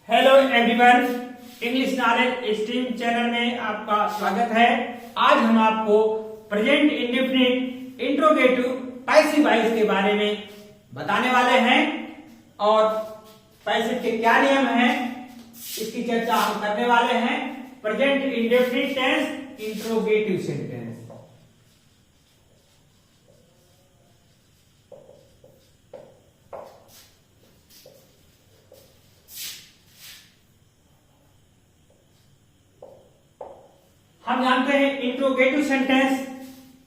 Hello everyone, English knowledge stream channel में आपका स्वागत है। आज हम आपको present indefinite interrogative passive voice के बारे में बताने वाले हैं और पैसिव के क्या नियम हैं इसकी चर्चा हम करने वाले हैं। Present indefinite tense, interrogative sentence. हम जानते हैं इंट्रोगेटिव सेंटेंस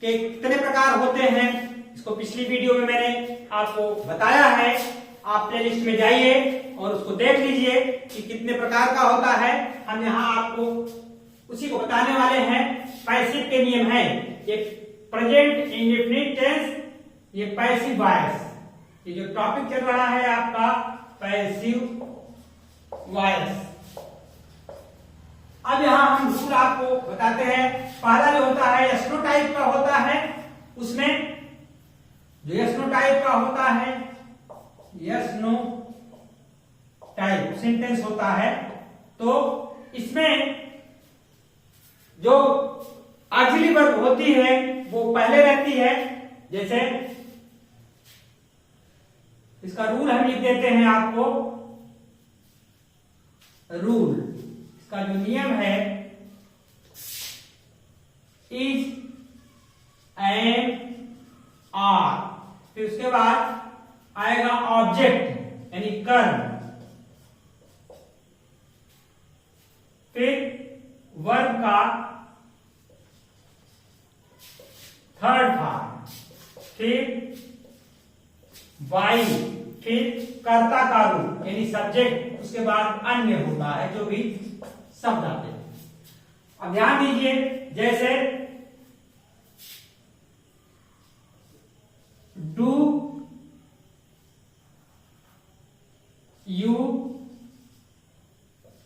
के कितने प्रकार होते हैं। इसको पिछली वीडियो में मैंने आपको बताया है। आप प्लेलिस्ट में जाइए और उसको देख लीजिए कि कितने प्रकार का होता है। हम यहाँ आपको उसी को बताने वाले हैं। पैसिव के नियम है, ये प्रेजेंट इंडेफिनिट टेंस, ये पैसिव वॉइस। ये जो टॉपिक चल रहा है आपका पैसिव वॉइस। अब यहां हम रूल आपको बताते हैं। पहला जो होता है यस नो टाइप का होता है। उसमें जो यस नो टाइप का होता है, यस नो टाइप सेंटेंस होता है, तो इसमें जो ऑक्सिलरी वर्ब होती है वो पहले रहती है। जैसे इसका रूल हम लिख देते हैं आपको। रूल का जो नियम है, इज एंड आर, फिर उसके बाद आएगा ऑब्जेक्ट यानी कर्म, फिर वर्ब का थर्ड फॉर्म, फिर वाई, फिर कर्ता का रूप यानी सब्जेक्ट, उसके बाद अन्य होता है जो भी शब्द आते हैं। अब ध्यान दीजिए, जैसे do you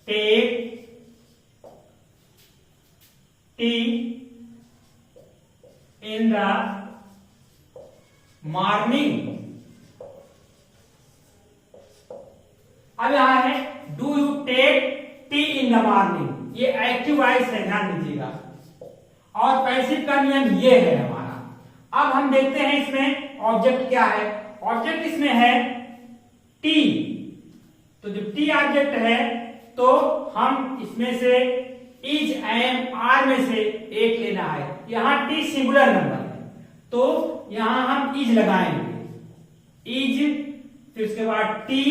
take tea in the morning. अब यहां है do you take tea in the morning, ये एक्टिव वॉइस है, ध्यान दीजिएगा। और पैसिव का नियम ये है हमारा। अब हम देखते हैं इसमें ऑब्जेक्ट क्या है। ऑब्जेक्ट इसमें है टी, तो जब टी ऑब्जेक्ट है तो हम इसमें से इज एंड आर में से एक लेना है। यहां टी सिंगुलर नंबर है तो यहां हम इज लगाएंगे, इज, फिर उसके बाद टी।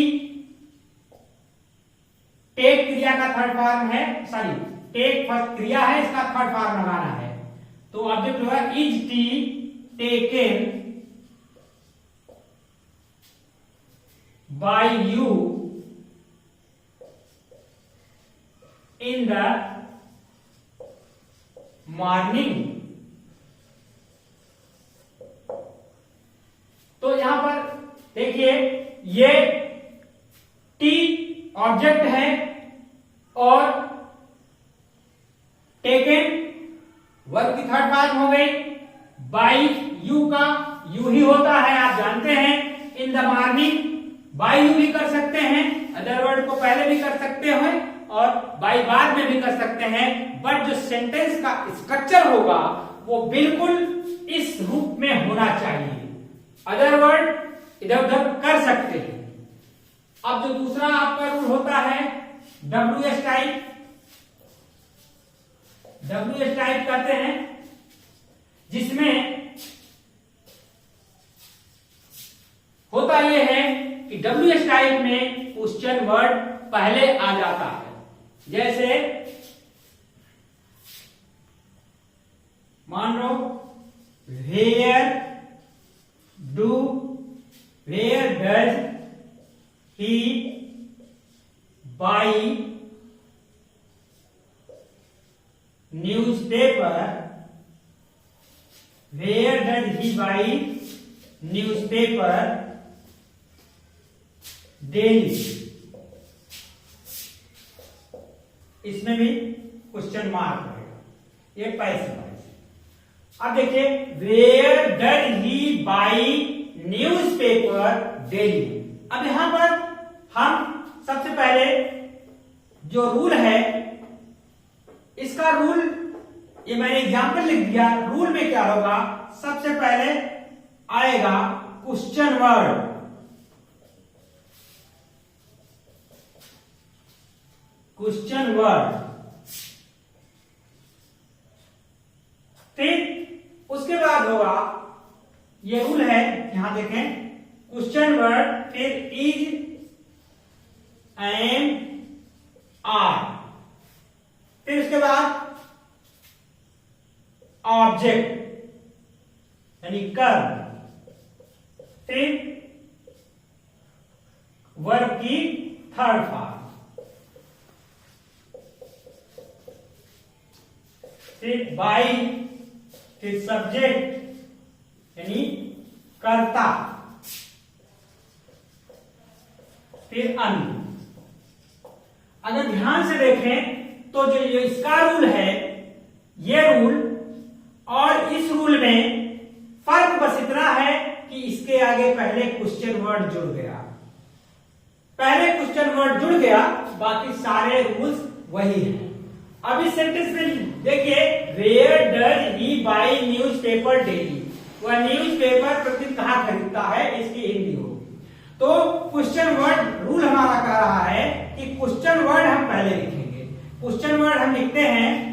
टेक क्रिया का थर्ड फॉर्म है, सॉरी टेक फर्स्ट क्रिया है, इसका थर्ड फॉर्म लगाना है। तो ऑब्जेक्ट होगा is tea taken by you in the morning. तो यहां पर देखिए, ये टी ऑब्जेक्ट है और टेकन वर्ब की थर्ड फॉर्म हो गई। बाय यू का यू ही होता है, आप जानते हैं। In the morning by you भी कर सकते हैं, अदर वर्ड को पहले भी कर सकते हैं और बाय बाद में भी कर सकते हैं। बट जो सेंटेंस का स्ट्रक्चर होगा वो बिल्कुल इस रूप में होना चाहिए। अदर वर्ड इधर उधर कर सकते हैं। अब जो दूसरा आपका रूल होता है WS टाइप, WS टाइप कहते हैं, जिसमें होता यह है कि WS टाइप में क्वेश्चन वर्ड पहले आ जाता है। जैसे मान लो where does he buy newspaper? Where does he buy newspaper daily? इसमें भी क्वेश्चन मार्क रहेगा, ये पैसिव वॉइस। अब देखिए, where does he buy newspaper daily. अब यहां पर हम सबसे पहले जो रूल है, इसका रूल ये मैंने एग्जांपल लिख दिया। रूल में क्या होगा, सबसे पहले आएगा क्वेश्चन वर्ड, क्वेश्चन वर्ड। फिर उसके बाद होगा, ये रूल है, यहां देखें, क्वेश्चन वर्ड, फिर इज एंड आर, फिर उसके बाद ऑब्जेक्ट यानी कर, फिर वर्ब की थर्ड फॉर्म, फिर बाई, फिर सब्जेक्ट यानी कर्ता, फिर अन्य। अगर ध्यान से देखें तो जो ये इसका रूल है, ये रूल और इस रूल में फर्क बस इतना है कि इसके आगे पहले क्वेश्चन वर्ड जुड़ गया, पहले क्वेश्चन वर्ड जुड़ गया, बाकी सारे रूल्स वही हैं। अब इस सेंटेंस में देखिए, where does he buy newspaper daily, वह न्यूज़पेपर प्रतिदिन कहां खरीदता है, इसकी हिंदी हो। तो क्वेश्चन वर्ड रूल हमारा कह रहा है कि क्वेश्चन वर्ड हम पहले लिखेंगे। क्वेश्चन वर्ड हम लिखते हैं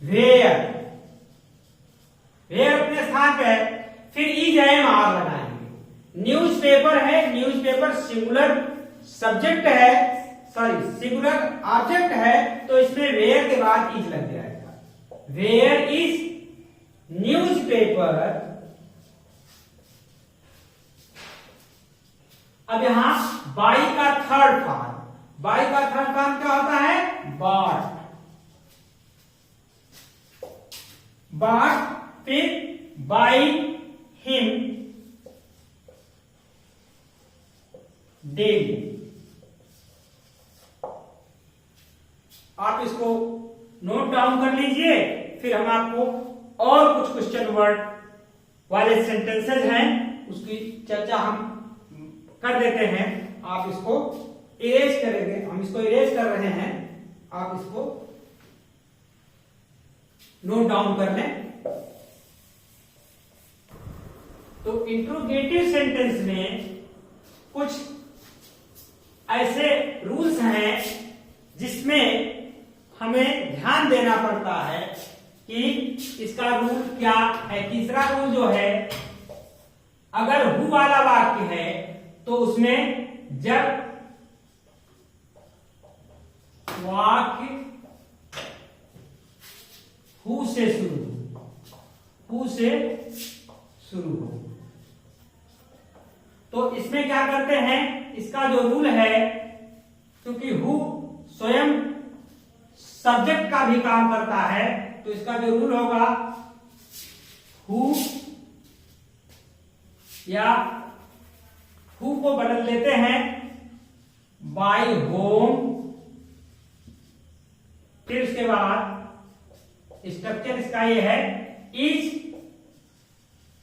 वेयर, वेयर अपने स्थान पे है, फिर इज एम आर लगाएंगे। न्यूज़पेपर है, न्यूज़पेपर सिंगुलर सब्जेक्ट है, सॉरी सिंगुलर ऑब्जेक्ट है, तो इसमें वेयर के बाद इज लग जाएगा। Where is newspaper. अब यहां बाई का थर्ड फॉर्म, बाई का थर्ड फॉर्म क्या होता है, बॉट, बॉट, फिर बाई हिम डेली। आप इसको नोट डाउन कर लीजिए, फिर हम आपको और कुछ क्वेश्चन वर्ड वाले सेंटेंसेस हैं उसकी चर्चा हम कर देते हैं। आप इसको इरेज करेंगे, हम इसको इरेज कर रहे हैं, आप इसको नोट डाउन कर लें। तो इंट्रोगेटिव सेंटेंस में कुछ ऐसे रूल्स हैं जिसमें हमें ध्यान देना पड़ता है कि इसका रूल क्या है। तीसरा रूल जो है, अगर हु वाला वाक्य है तो उसमें जब वाक्य हु से शुरू हो, हु से शुरू हो, तो इसमें क्या करते हैं, इसका जो रूल है, क्योंकि हु स्वयं सब्जेक्ट का भी काम करता है, तो इसका जो रूल होगा, हु या हु को बदल लेते हैं बाय होम, फिर उसके बाद स्ट्रक्चर इसका ये है, इज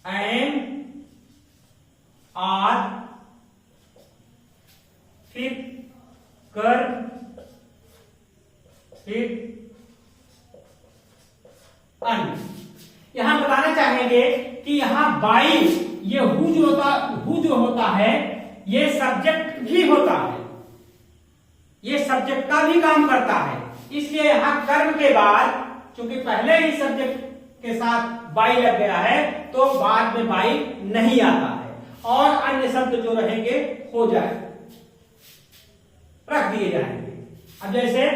एंड आर, फिर कर, फिर अन्य। यहां बताना चाहेंगे कि यहां बाई, ये हु जो होता है ये सब्जेक्ट भी होता है, ये सब्जेक्ट का भी काम करता है, इसलिए यहां कर्म के बाद, चूंकि पहले ही सब्जेक्ट के साथ बाई लग गया है, तो बाद में बाई नहीं आता है, और अन्य शब्द जो रहेंगे हो जाए, रख दिए जाएंगे। अब जैसे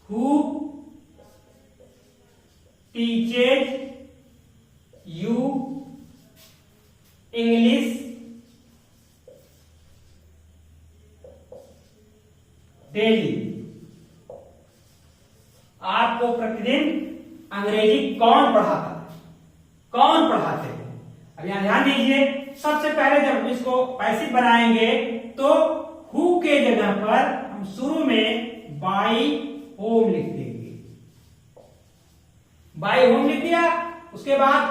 who teaches you English daily, आपको प्रतिदिन अंग्रेजी कौन पढ़ाता है, कौन पढ़ाते हैं। अब यहां ध्यान दीजिए, सबसे पहले जब हम इसको पैसिव बनाएंगे तो हु के जगह पर हम शुरू में बाई होम लिख देंगे, बाई होम लिख दिया। उसके बाद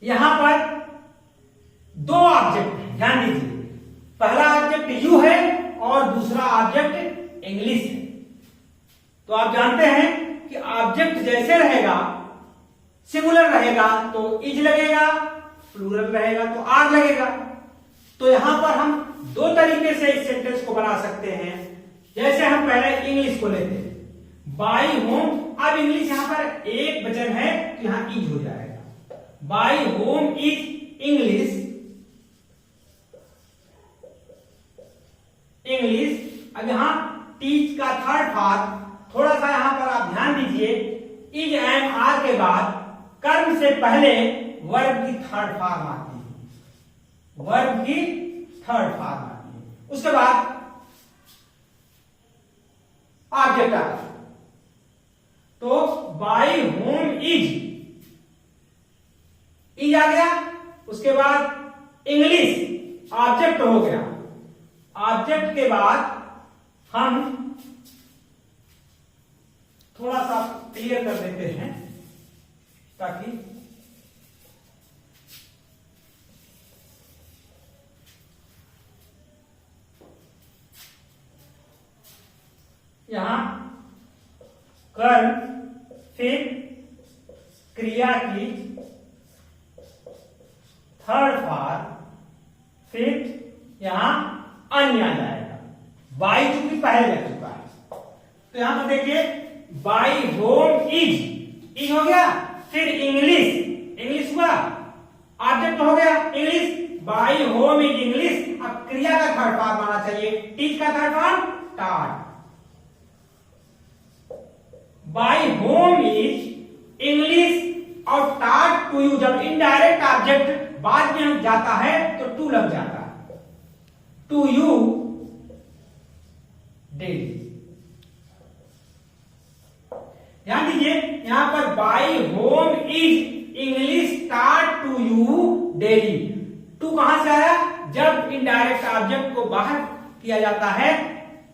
यहां पर दो ऑब्जेक्ट हैं, ध्यान दीजिए, पहला ऑब्जेक्ट यू है और दूसरा ऑब्जेक्ट इंग्लिश है। तो आप जानते हैं कि ऑब्जेक्ट जैसे रहेगा, सिंगुलर रहेगा तो इज लगेगा, प्लूरल रहेगा तो आर लगेगा। तो यहां पर हम दो तरीके से इस सेंटेंस को बना सकते हैं। जैसे हम पहले इंग्लिश को लेते हैं, बाई होम। अब इंग्लिश यहां पर एक वचन है तो यहां इज हो जाएगा। By home is English, English. अब यहां टीच का थर्ड फॉर्म, थोड़ा सा यहां पर आप ध्यान दीजिए, इज एंड आर के बाद कर्म से पहले वर्ब की थर्ड फॉर्म आती है, वर्ब की थर्ड फॉर्म आती है। उसके बाद ऑब्जेक्ट आता है। तो बाई होम इज आ गया। उसके बाद इंग्लिश ऑब्जेक्ट हो गया। ऑब्जेक्ट के बाद हम थोड़ा सा क्लियर कर देते हैं ताकि यहां कर्म, फिर क्रिया की थर्ड फॉर्म, फिर यहां अन्य आ जाएगा। बाई चूंकि पहले लग चुका है तो यहां पर देखिए बाई होम इज हो गया, फिर इंग्लिश, इंग्लिश हुआ, ऑब्जेक्ट हो गया English, by home is English. अब क्रिया का थर्ड फॉर्म आना चाहिए, टीच का थर्ड फॉर्म टाट। बाई होम इज इंग्लिश और टाट टू यू। जब इनडायरेक्ट ऑब्जेक्ट बाद में जाता है तो टू लग जाता है, टू यू डेली। ध्यान दीजिए यहां पर बाई होम इज इंग्लिश टाट टू यू डेली। टू कहां से आया? जब इनडायरेक्ट ऑब्जेक्ट को बाहर किया जाता है,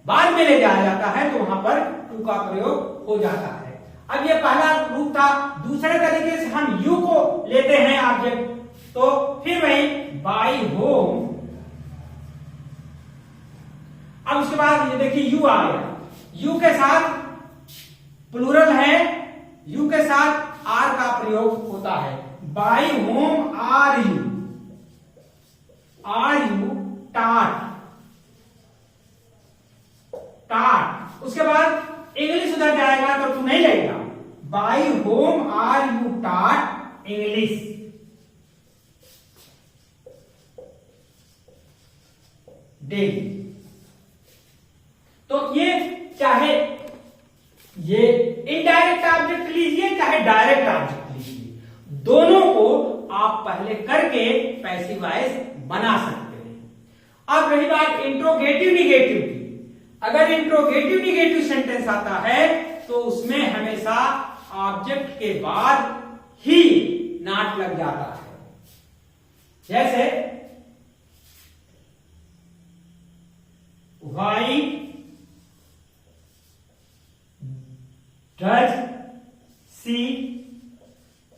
बाद में ले जाया जाता है तो वहां पर टू का प्रयोग हो जाता है। अब ये पहला रूप था। दूसरे तरीके से हम यू को लेते हैं ऑब्जेक्ट, तो फिर वही बाई होम। अब उसके बाद ये देखिए यू आ गया, यू के साथ प्लूरल है, यू के साथ आर का प्रयोग होता है। बाई होम आर यू टाट, टाट। उसके बाद इंग्लिश उधर जाएगा तो टू नहीं लगेगा। बाई होम आर यू टाट इंग्लिश, डेली। तो ये चाहे ये इनडायरेक्ट ऑब्जेक्ट लीजिए चाहे डायरेक्ट ऑब्जेक्ट लीजिए, दोनों को आप पहले करके पैसिव वॉइस बना सकते हैं। अब रही बात इंट्रोगेटिव निगेटिव की। अगर इंट्रोगेटिव निगेटिव सेंटेंस आता है तो उसमें हमेशा ऑब्जेक्ट के बाद ही नॉट लग जाता है। जैसे why does she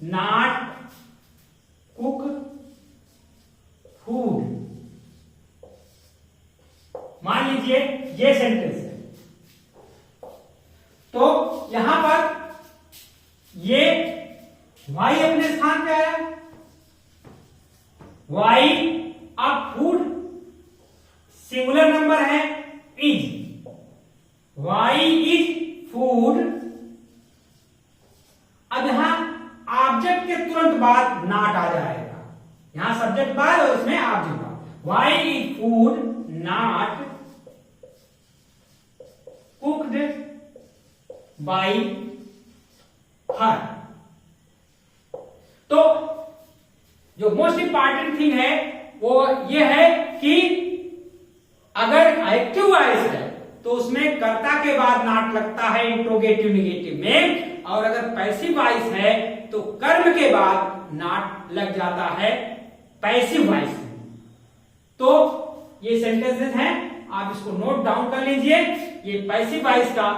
not cook food. मान लीजिए ये सेंटेंस है, तो यहां पर ये वाई अपने स्थान पे आया, वाई। अब फूड सिंगुलर नंबर है, इज, वाई इज फूड। अब यहां ऑब्जेक्ट के तुरंत बाद नॉट आ जाएगा, यहां सब्जेक्ट बाद और इसमें ऑब्जेक्ट बाद। Why is food not cooked by her. तो जो मोस्ट इंपॉर्टेंट थिंग है वो ये है कि अगर एक्टिव वॉइस है तो उसमें कर्ता के बाद नॉट लगता है इंट्रोगेटिव निगेटिव में, और अगर पैसिव वॉइस है तो कर्म के बाद नॉट लग जाता है पैसिव वॉइस में। तो ये सेंटेंसेस हैं, आप इसको नोट डाउन कर लीजिए। ये पैसिव वॉइस का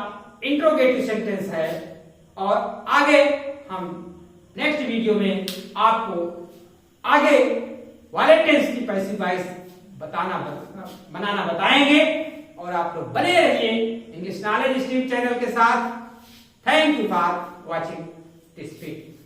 इंट्रोगेटिव सेंटेंस है, और आगे हम नेक्स्ट वीडियो में आपको आगे वाले टेंस की पैसिव वॉइस बनाना बताएंगे। और आप लोग बने रहिए इंग्लिश नॉलेज स्ट्रीम चैनल के साथ। Thank you for watching this video.